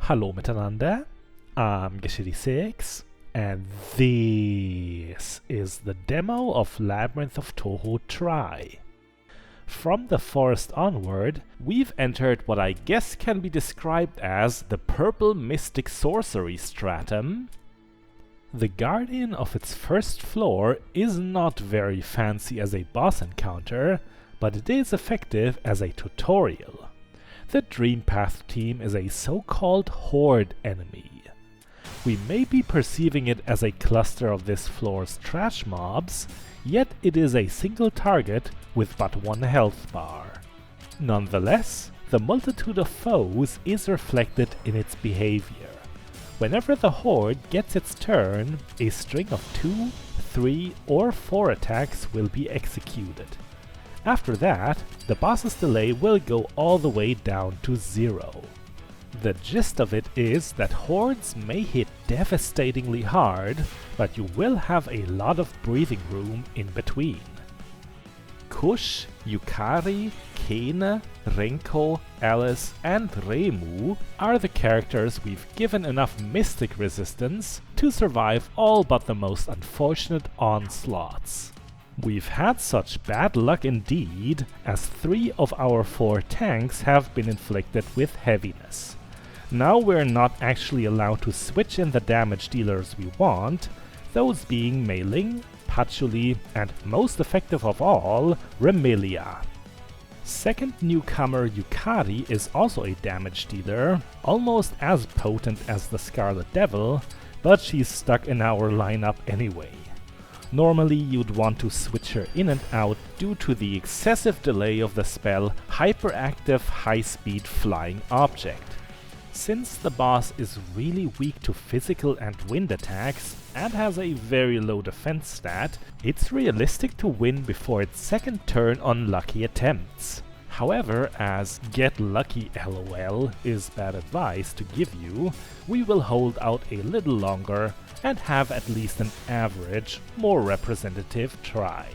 Hallo miteinander, I'm Geschiri6, and this is the demo of Labyrinth of Touhou Try. From the forest onward, we've entered what I guess can be described as the purple mystic sorcery stratum. The guardian of its first floor is not very fancy as a boss encounter, but it is effective as a tutorial. The Dream Path team is a so-called horde enemy. We may be perceiving it as a cluster of this floor's trash mobs, yet it is a single target with but one health bar. Nonetheless, the multitude of foes is reflected in its behavior. Whenever the horde gets its turn, a string of 2, 3 or 4 attacks will be executed. After that, the boss's delay will go all the way down to 0. The gist of it is that hordes may hit devastatingly hard, but you will have a lot of breathing room in between. Kush, Yukari, Kene, Renko, Alice and Remu are the characters we've given enough mystic resistance to survive all but the most unfortunate onslaughts. We've had such bad luck indeed, as 3 of our 4 tanks have been inflicted with heaviness. Now we're not actually allowed to switch in the damage dealers we want, those being Mei Ling, Patchouli and most effective of all, Remilia. Second newcomer Yukari is also a damage dealer, almost as potent as the Scarlet Devil, but she's stuck in our lineup anyway. Normally you'd want to switch her in and out due to the excessive delay of the spell Hyperactive High-Speed Flying Object. Since the boss is really weak to physical and wind attacks and has a very low defense stat, it's realistic to win before its second turn on lucky attempts. However, as get lucky LOL is bad advice to give you, we will hold out a little longer and have at least an average, more representative try.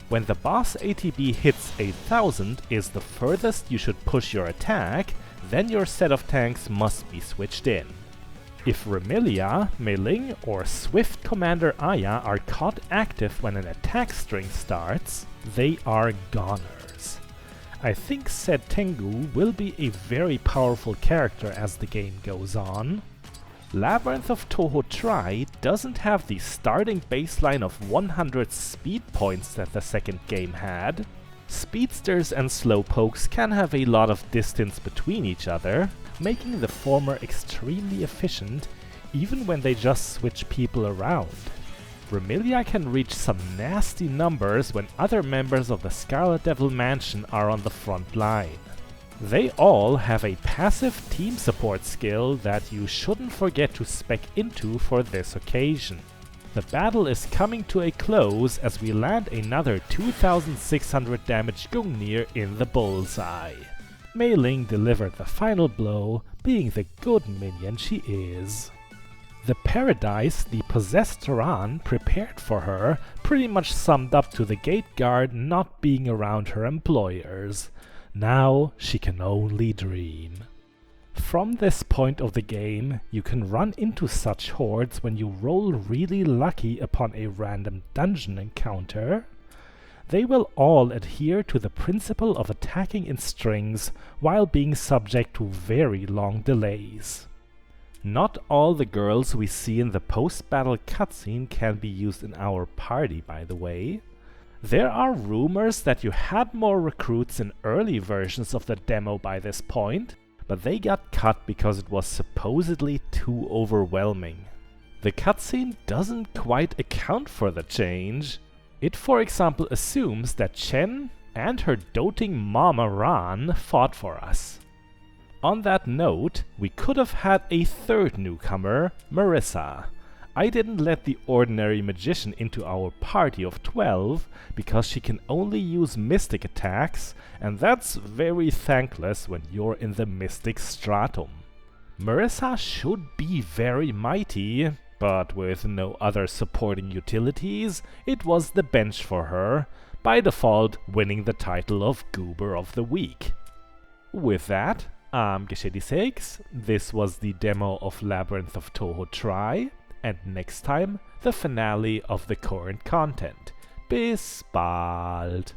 When the boss ATB hits 8000 is the furthest you should push your attack, then your set of tanks must be switched in. If Remilia, Mei Ling or Swift Commander Aya are caught active when an attack string starts, they are goners. I think said Tengu will be a very powerful character as the game goes on. Labyrinth of Touhou Try doesn't have the starting baseline of 100 speed points that the second game had. Speedsters and slowpokes can have a lot of distance between each other, making the former extremely efficient even when they just switch people around. Remilia can reach some nasty numbers when other members of the Scarlet Devil Mansion are on the front line. They all have a passive team support skill that you shouldn't forget to spec into for this occasion. The battle is coming to a close as we land another 2600 damage Gungnir in the bullseye. Mei Ling delivered the final blow, being the good minion she is. The paradise the possessed Taran prepared for her pretty much summed up to the gate guard not being around her employers. Now she can only dream. From this point of the game, you can run into such hordes when you roll really lucky upon a random dungeon encounter. They will all adhere to the principle of attacking in strings while being subject to very long delays. Not all the girls we see in the post-battle cutscene can be used in our party, by the way. There are rumors that you had more recruits in early versions of the demo by this point, but they got cut because it was supposedly too overwhelming. The cutscene doesn't quite account for the change. It, for example, assumes that Chen and her doting mama Ran fought for us. On that note, we could have had a third newcomer, Marisa. I didn't let the ordinary magician into our party of 12 because she can only use mystic attacks, and that's very thankless when you're in the mystic stratum. Marisa should be very mighty, but with no other supporting utilities, it was the bench for her, by default winning the title of Goober of the Week. With that, Geschichte this was the demo of Labyrinth of Touhou Try, and next time, the finale of the current content. Bis bald!